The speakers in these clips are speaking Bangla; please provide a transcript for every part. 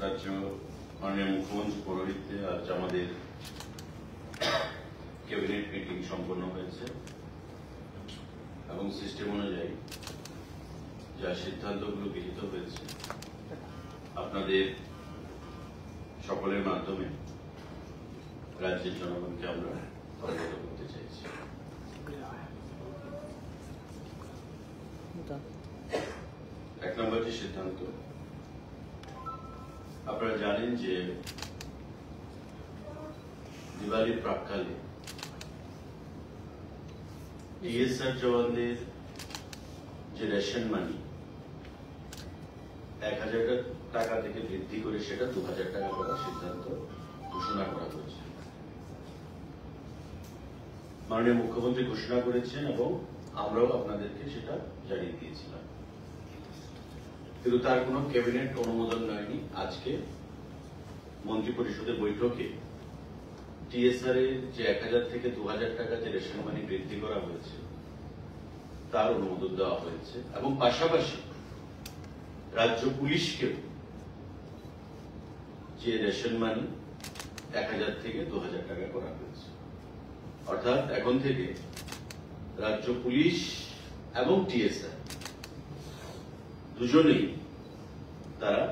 রাজ্য মাননীয় মুখ্যমন্ত্রী পৌরোহিত্যে আজ আমাদের ক্যাবিনেট মিটিং সম্পন্ন হয়েছে এবং সিস্টেম অনুযায়ী যা সিদ্ধান্তগুলো গৃহীত হয়েছে আপনাদের সকলের মাধ্যমে রাজ্যের জনগণকে আমরা অবগত করতে চাইছি। এক নম্বর যে সিদ্ধান্ত, আপনারা জানেন যে দিওয়ালির প্রাক্কালে টিএসআর জওয়ানদের যে রেশন মানি 1000 টাকা থেকে বৃদ্ধি করে সেটা 2000 টাকা করার সিদ্ধান্ত ঘোষণা করা হয়েছে। মাননীয় মুখ্যমন্ত্রী ঘোষণা করেছেন এবং আমরাও আপনাদেরকে সেটা জানিয়ে দিয়েছিলাম, কিন্তু তার কোনো ক্যাবিনেট অনুমোদন হয়নি। আজকে মন্ত্রী পরিষদের বৈঠকে টিএসআর এর যে 1000 থেকে 2000 টাকা যে রেশন মানি বৃদ্ধি করা হয়েছে তার অনুমোদন দেওয়া হয়েছে এবং পাশাপাশি রাজ্য পুলিশকেও যে রেশন মানি 1000 থেকে 2000 টাকা করা হয়েছে। অর্থাৎ এখন থেকে রাজ্য পুলিশ এবং টিএসআর দুজনেই তারা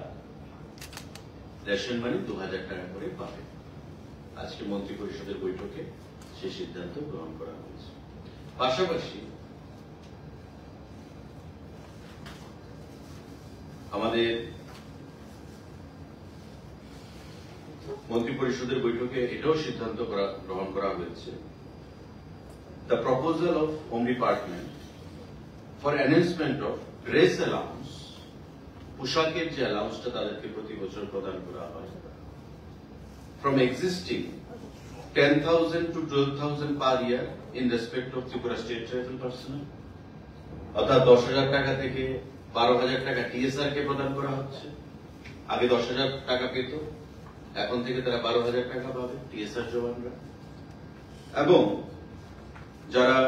রেশন মানি 2000 টাকা করে পাবে। আজকে মন্ত্রী পরিষদের বৈঠকে সেই সিদ্ধান্ত গ্রহণ করা হয়েছে। পাশাপাশি আমাদের মন্ত্রী পরিষদের বৈঠকে এটাও সিদ্ধান্ত গ্রহণ করা হয়েছে, the proposal of Home Department for enhancement of dress allowance, পোশাকের যে অ্যালাউন্সটা তাদেরকে প্রতি বছর প্রদান করা হয়, from existing 10,000 to 12,000 per year in respect of Tripura State Tribal Personnel, অর্থাৎ 10,000 টাকা থেকে 12,000 টাকা টিএসআর কে প্রদান করা হচ্ছে। আগে 10,000 টাকা পেত, এখন থেকে তারা 12,000 টাকা পাবে টিএসআর জওয়ানরা। এবং যারা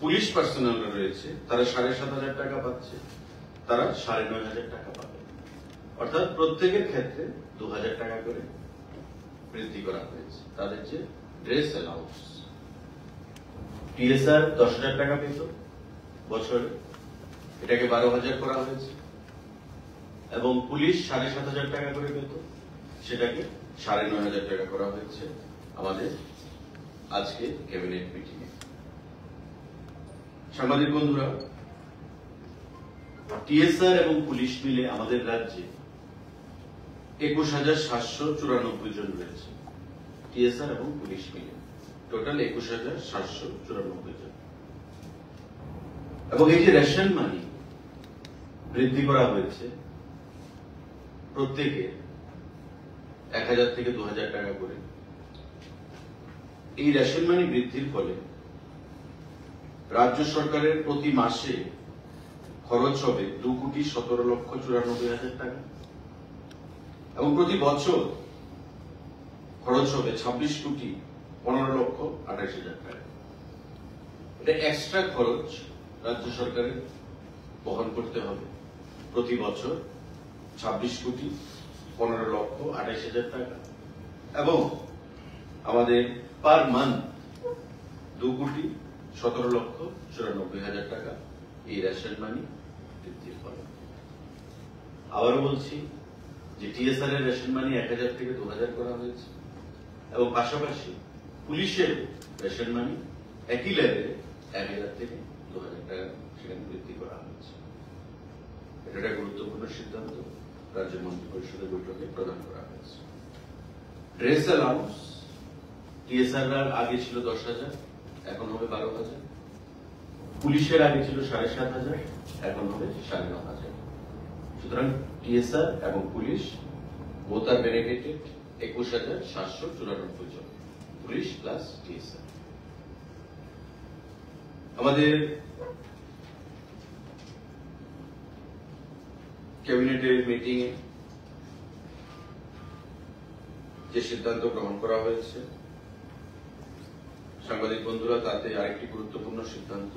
পুলিশ পার্সোনাল রয়েছে তারা 7,500 টাকা পাচ্ছে, তারা 9,500 টাকা পাবে। অর্থাৎ প্রত্যেকের ক্ষেত্রে 2,000 টাকা করে বৃদ্ধি করা হয়েছে তাদের যে ড্রেস অ্যালাউন্স। টিএসআর 10,000 টাকা পেত বছরে, এটাকে 12,000 করা হয়েছে এবং পুলিশ 7,500 টাকা করে পেত, সেটাকে 9,500 টাকা করা হয়েছে আমাদের আজকে ক্যাবিনেট মিটিং এ। সাংবাদিক বন্ধুরা, টিএসআর এবং পুলিশ মিলে আমাদের রাজ্যে 21,794 জন রয়েছে। টিএসআর এবং পুলিশ মিলে টোটাল 21,794 জন। এবং এই যে রেশন মানি বৃদ্ধি করা হয়েছে প্রত্যেকে 1000 থেকে 2000 টাকা করে, এই রেশন মানি বৃদ্ধির ফলে রাজ্য সরকারের প্রতি মাসে খরচ হবে 2,17,94,000 টাকা এবং প্রতি বছর খরচ হবে 26,15,28,000 টাকা। এটা এক্সট্রা খরচ রাজ্য সরকারের বহন করতে হবে প্রতি বছর 26,15,28,000 টাকা এবং আমাদের পার মান্থ 2,17,94,000 টাকা এই রেশন মানি বৃদ্ধির ফলে। আবারও বলছি যে টিএসআর এর রেশন মানি 1000 থেকে 2000 করা হয়েছে এবং পাশাপাশি পুলিশের রেশন মানি একই লেভেলে 1000 থেকে 2000 টাকা সেখানে বৃদ্ধি করা হয়েছে। এটা একটা গুরুত্বপূর্ণ সিদ্ধান্ত রাজ্য মন্ত্রী পরিষদের বৈঠকে প্রদান করা হয়েছে। ড্রেস অ্যালাউন্স টিএসআর আগে ছিল 10,000, এখন হবে 12,000। পুলিশের আগে ছিল 7,500, এখন হবে 9,500। সুতরাং টিএসআর এবং পুলিশ বোথ আর বেনিফিটেড 21,794 জন, পুলিশ প্লাস টিএসআর। আমাদের ক্যাবিনেটের মিটিং এ যে সিদ্ধান্ত গ্রহণ করা হয়েছে সাংবাদিক বন্ধুরা, তাতে আরেকটি গুরুত্বপূর্ণ সিদ্ধান্ত,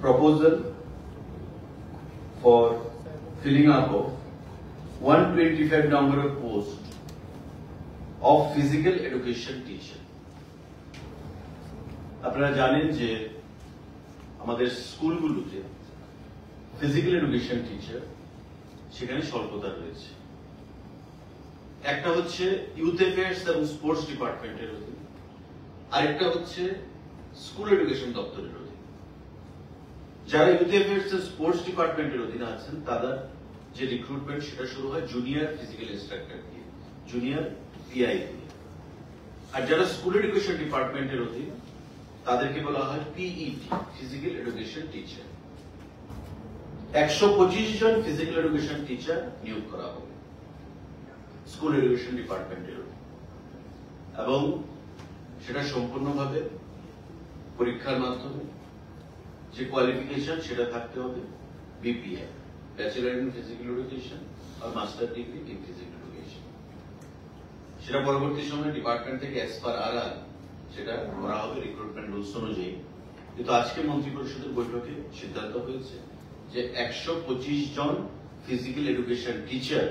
proposal for filling up of 125 number of posts of physical education teacher. আপনারা জানেন যে আমাদের স্কুলগুলোতে ফিজিক্যাল এডুকেশন টিচার সেখানে স্বল্পতা রয়েছে। একটা হচ্ছে ইউথ অ্যাফেয়ার্স এবং স্পোর্টস ডিপার্টমেন্টের অধীনে, আরেকটা হচ্ছে স্কুল এডুকেশন দপ্তরের অধীনে। যারা ইউথ অ্যাফেয়ার্স এবং স্পোর্টস ডিপার্টমেন্টের অধীনে আছেন তাদের যে রিক্রুটমেন্ট সেটা শুরু হয় জুনিয়র ফিজিক্যাল ইনস্ট্রাক্টর দিয়ে, জুনিয়র পিআই দিয়ে। আর যারা স্কুল এডুকেশন ডিপার্টমেন্টের অধীনে তাদেরকে বলা হয় পিইটি, ফিজিক্যাল এডুকেশন টিচার। 125 জন ফিজিক্যাল এডুকেশন টিচার নিয়োগ করা হবে স্কুল এডুকেশন ডিপার্টমেন্টের, এবং সেটা সম্পূর্ণভাবে পরীক্ষার মাধ্যমে যে কোয়ালিফিকেশন সেটা থাকতে হবে BPA, bachelor in physical education আর master degree in physical education. সেটা পরবর্তী সময়ে ডিপার্টমেন্ট থেকে অ্যাজ পার আরআর সেটা করা হবে রিক্রুটমেন্ট রুলস অনুযায়ী। কিন্তু আজকে মন্ত্রী পরিষদের বৈঠকে সিদ্ধান্ত হয়েছে যে 125 জন ফিজিক্যাল এডুকেশন টিচার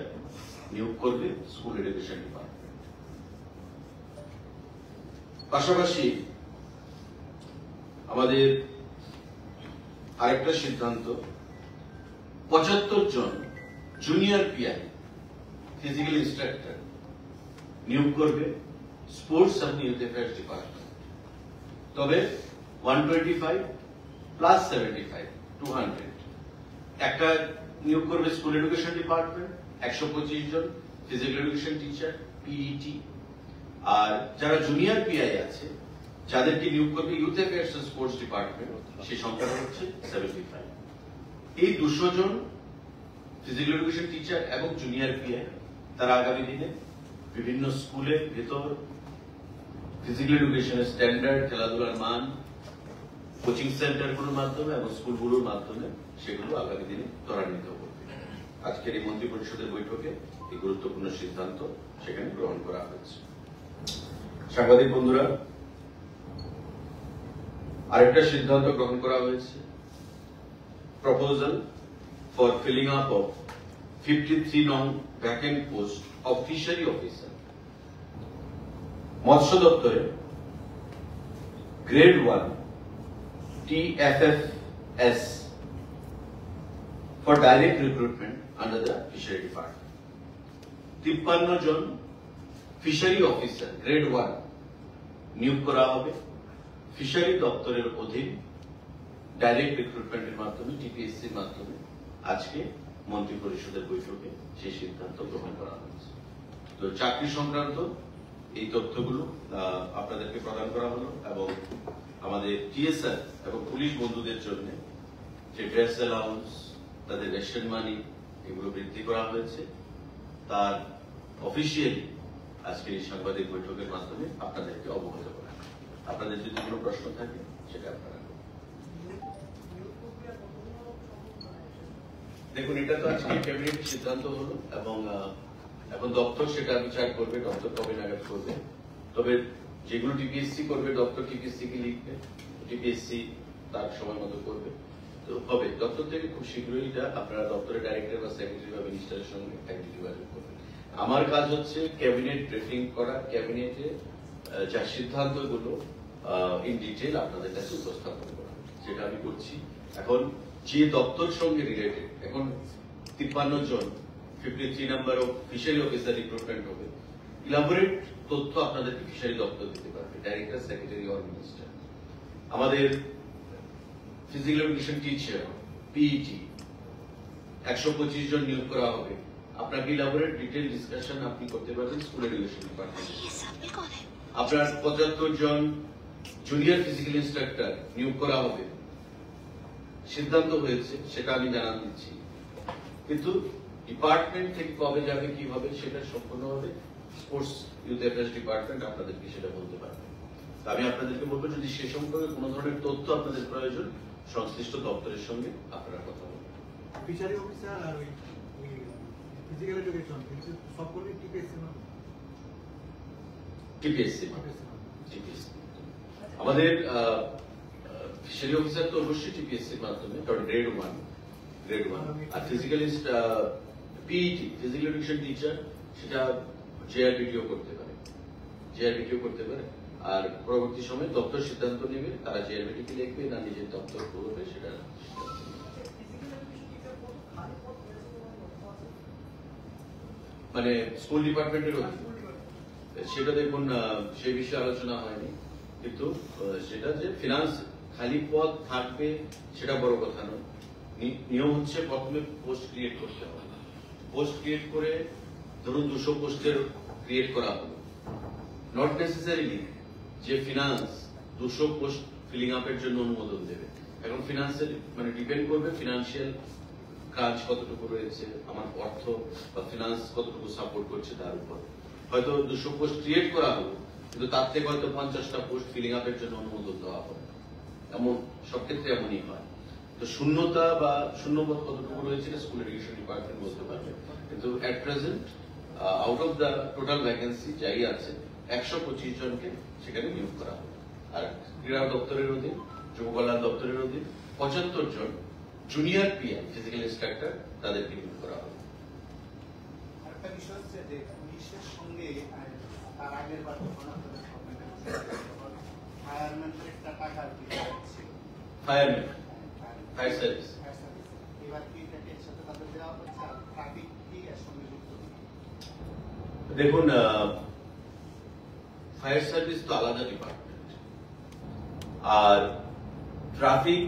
নিয়োগ করবে স্কুল এডুকেশন ডিপার্টমেন্ট। পাশাপাশি আমাদের আরেকটা সিদ্ধান্ত, 75 জন জুনিয়র পিআই ফিজিক্যাল ইনস্ট্রাক্টর নিয়োগ করবে স্পোর্টস এবং ইউথ অ্যাফেয়ার্স ডিপার্টমেন্ট। তবে 125 প্লাস 75 200 একটা নিয়োগ করবে স্কুল এডুকেশন ডিপার্টমেন্ট, 125 জন ফিজিক্যাল এডুকেশন টিচার পিইটি, আর যারা জুনিয়র পিআই আছে যাদেরকে নিয়োগ করবে ইউথ অ্যাফেয়ার্স এবং স্পোর্টস ডিপার্টমেন্ট, সেই সংখ্যাটা হচ্ছে 75। এই 200 জন ফিজিক্যাল এডুকেশন টিচার এবং জুনিয়র পিআই তারা আগামী দিনে বিভিন্ন স্কুলের ভেতর ফিজিক্যাল এডুকেশনের স্ট্যান্ডার্ড, খেলাধুলার মান, কোচিং সেন্টারগুলোর মাধ্যমে এবং স্কুলগুলোর মাধ্যমে সেগুলো আগামী দিনে ত্বরান্বিত করবে। আজকের এই মন্ত্রী পরিষদের বৈঠকে এই গুরুত্বপূর্ণ সিদ্ধান্ত সেখানে গ্রহণ করা হয়েছে। সাংবাদিক বন্ধুরা, আরেকটা সিদ্ধান্ত গ্রহণ করা হয়েছে, proposal for filling up of 53 নং vacant post of fishery officer. মৎস্য দপ্তরে grade 1 TFFS for direct recruitment under the fishery department. 53 জন ফিশারি অফিসার গ্রেড 1 নিয়োগ করা হবে ফিশারি দপ্তরের অধীন ডাইরেক্ট রিক্রুটমেন্টের মাধ্যমে, টিপিএসসির মাধ্যমে। আজকে মন্ত্রী পরিষদের বৈঠকে সেই সিদ্ধান্ত গ্রহণ করা হয়েছে। তো চাকরি সংক্রান্ত এই তথ্যগুলো আপনাদেরকে প্রদান করা হলো, এবং আমাদের টিএসআর এবং পুলিশ বন্ধুদের জন্য যে ড্রেস অ্যালাউন্স, তাদের রেশন মানি, এগুলো বৃদ্ধি করা হয়েছে, তার অফিসিয়ালি আজকের এই সাংবাদিক বৈঠকের মাধ্যমে আপনাদেরকে অবগত করা। আপনাদের যদি কোনো প্রশ্ন থাকে সেটা আপনারা দেখুন। এটা তো আজকে ক্যাবিনেট সিদ্ধান্ত হলো, এবং এখন দপ্তর সেটা বিচার করবে, দপ্তর কবে নাগাদ করবে। তবে যেগুলো টিপিএসসি করবে দপ্তর টিপিএসসি কে লিখবে, টিপিএসসি তার সময় মতো করবে। তো হবে দপ্তর থেকে খুব শীঘ্রই এটা আপনারা দপ্তরের ডাইরেক্টর বা সেক্রেটারি বা মিনিস্টারের সঙ্গে যোগাযোগ করবেন। আমার কাজ হচ্ছে ক্যাবিনেট ব্রিফিং করা, ক্যাবিনেটে যা সিদ্ধান্তগুলো ইন ডিটেল আপনাদের কাছে উপস্থাপন করা, সেটা আমি করছি। এখন যে দপ্তর সঙ্গে রিলেটেড, এখন 53 জন 53 number of fishery officer recruitment হবে, ইলাবোরেট তথ্য আপনাদেরকে ফিশারি দপ্তর দিতে পারবে, ডাইরেক্টর, সেক্রেটারি অর মিনিস্টার। আমাদের ফিজিক্যাল এডুকেশন টিচার পিইটি 125 জন নিয়োগ করা হবে, আপনাকে ইলাবোরেট ডিটেল ডিসকাশন আপনি করতে পারবেন স্কুল এডুকেশন ডিপার্টমেন্ট। আপনার 75 জন জুনিয়র ফিজিক্যাল ইনস্ট্রাক্টর নিয়োগ করা হবে, সিদ্ধান্ত হয়েছে, সেটা আমি জানান দিচ্ছি। কিন্তু ডিপার্টমেন্ট থেকে কবে যাবে, কি হবে, সেটা সম্পূর্ণভাবে স্পোর্টস ইউথ অ্যাফেয়ার্স ডিপার্টমেন্ট আপনাদেরকে সেটা বলতে পারবে। আমি আপনাদেরকে বলবো, যদি সে সম্পর্কে কোনো ধরনের তথ্য আপনাদের প্রয়োজন, সংশ্লিষ্ট দপ্তরের সঙ্গে আপনারা কথা বলবেন। ফিশারি অফিসার আর ওই ফিজিক্যাল এডুকেশন সকলেই টিপিএসসি না? টিপিএসসি আমাদের ফিশারি অফিসার তো অবশ্যই টিপিএসসির মাধ্যমে, কারণ গ্রেড 1 গ্রেড 1 আর ফিজিক্যালিস্ট পিইটি ফিজিক্যাল এডুকেশন টিচার সেটা জেআরবিটিও করতে পারে আর পরবর্তী সময় দপ্তর সিদ্ধান্ত নেবে তারা জেআরবিটি লিখবে না নিজের দপ্তর করবে সেটা মানে স্কুল ডিপার্টমেন্টের সেটা দেখুন সে বিষয়ে আলোচনা হয়নি কিন্তু সেটা যে ফিনান্স খালি পদ থাকবে সেটা বড় কথা নয় নিয়ম হচ্ছে প্রথমে পোস্ট ক্রিয়েট করতে হবে পোস্ট ক্রিয়েট করে ধরুন 200 পোস্টের ক্রিয়েট করা হলো নট নেসেসারিলি যে ফিনান্স 200 পোস্ট ফিলিং আপের জন্য অনুমোদন দেবে এখন ফিনান্সের মানে ডিপেন্ড করবে ফিনান্সিয়াল কাজ কতটুকু রয়েছে আমার অর্থ বা ফিনান্স কতটুকু সাপোর্ট করছে তার উপর হয়তো 200 পোস্ট ক্রিয়েট করা হলো কিন্তু তার থেকে হয়তো 50টা পোস্ট ফিলিং আপের জন্য অনুমোদন দেওয়া হবে এমন সব ক্ষেত্রে এমনই হয় তো শূন্যতা বা শূন্যপদ কতটুকু রয়েছে স্কুল এডুকেশন ডিপার্টমেন্ট বলতে পারবে কিন্তু at present out of the total vacancy যাই আছে 125 জনকে সেখানে নিয়োগ করা হবে আর ক্রীড়া দপ্তরের অধীন যুব কল্যাণ দপ্তরের অধীন 75 জন জুনিয়র পিএম ফিজিক্যাল ইনস্ট্রাক্টর তাদেরকে নিয়োগ করা হবে আরেকটা বিষয় হচ্ছে যে পুলিশের সঙ্গে তার আগের বার ফায়ারম্যানদের একটা টাকা ছিল ফায়ার সার্ভিস এবার কি এটাকে এর সাথে তাদের দেওয়া হচ্ছে আর ট্রাফিক কি এর সঙ্গে যুক্ত দেখুন ফায়ার সার্ভিস তো আলাদা ডিপার্টমেন্ট আর ট্রাফিক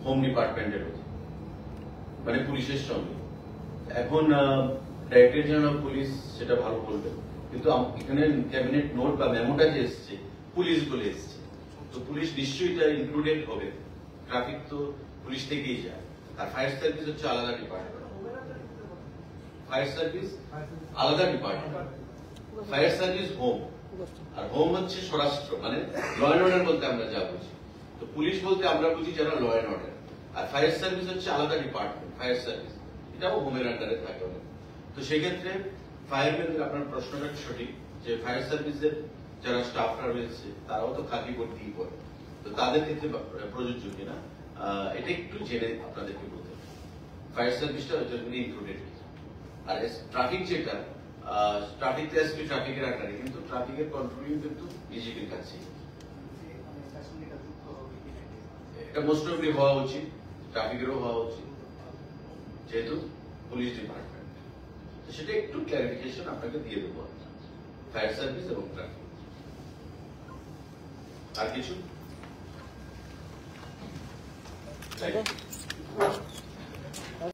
হোম ডিপার্টমেন্টের মানে পুলিশের সঙ্গে এখন ডাইরেক্টর জেনারেল পুলিশ সেটা ভালো বলবে কিন্তু এখানে ক্যাবিনেট নোট বা মেমোটা যে এসছে পুলিশ বলে এসছে তো পুলিশ নিশ্চয়ই এটা ইনক্লুডেড হবে ট্রাফিক তো পুলিশ থেকেই যায় আর ফায়ার সার্ভিস হচ্ছে আলাদা ডিপার্টমেন্ট ফায়ার সার্ভিস আলাদা ডিপার্টমেন্ট ফায়ার সার্ভিস হোম আর হোম হচ্ছে স্বরাষ্ট্র মানে ল অ্যান্ড অর্ডার বলতে আমরা যা বুঝি তো পুলিশ বলতে আমরা বুঝি যারা ল অ্যান্ড অর্ডার আর ফায়ার সার্ভিস হচ্ছে আলাদা ডিপার্টমেন্ট ফায়ার সার্ভিস এটাও হোমের আন্ডারে থাকে তো সেক্ষেত্রে ফায়ারম্যানদের আপনার প্রশ্নটা সঠিক যে ফায়ার সার্ভিসের যারা স্টাফরা রয়েছে তারাও তো খাকি করতেই পড়ে তো তাদের ক্ষেত্রে প্রযোজ্য কিনা এটা একটু জেনে আপনাদেরকে বলতে ফায়ার সার্ভিসটা ইনক্লুডেড আর ট্রাফিক যেটা ট্রাফিক এসপি ট্রাফিকের আকারে কিন্তু ট্রাফিকের কন্ট্রোলিং কিন্তু ডিজিপির কাছে এটা মোস্ট অফলি হওয়া উচিত ট্রাফিকেরও হওয়া উচিত যেহেতু পুলিশ ডিপার্টমেন্ট সেটা একটু ক্লারিফিকেশন আপনাকে দিয়ে দেবো ফায়ার সার্ভিস এবং ট্রাফিক আর কিছু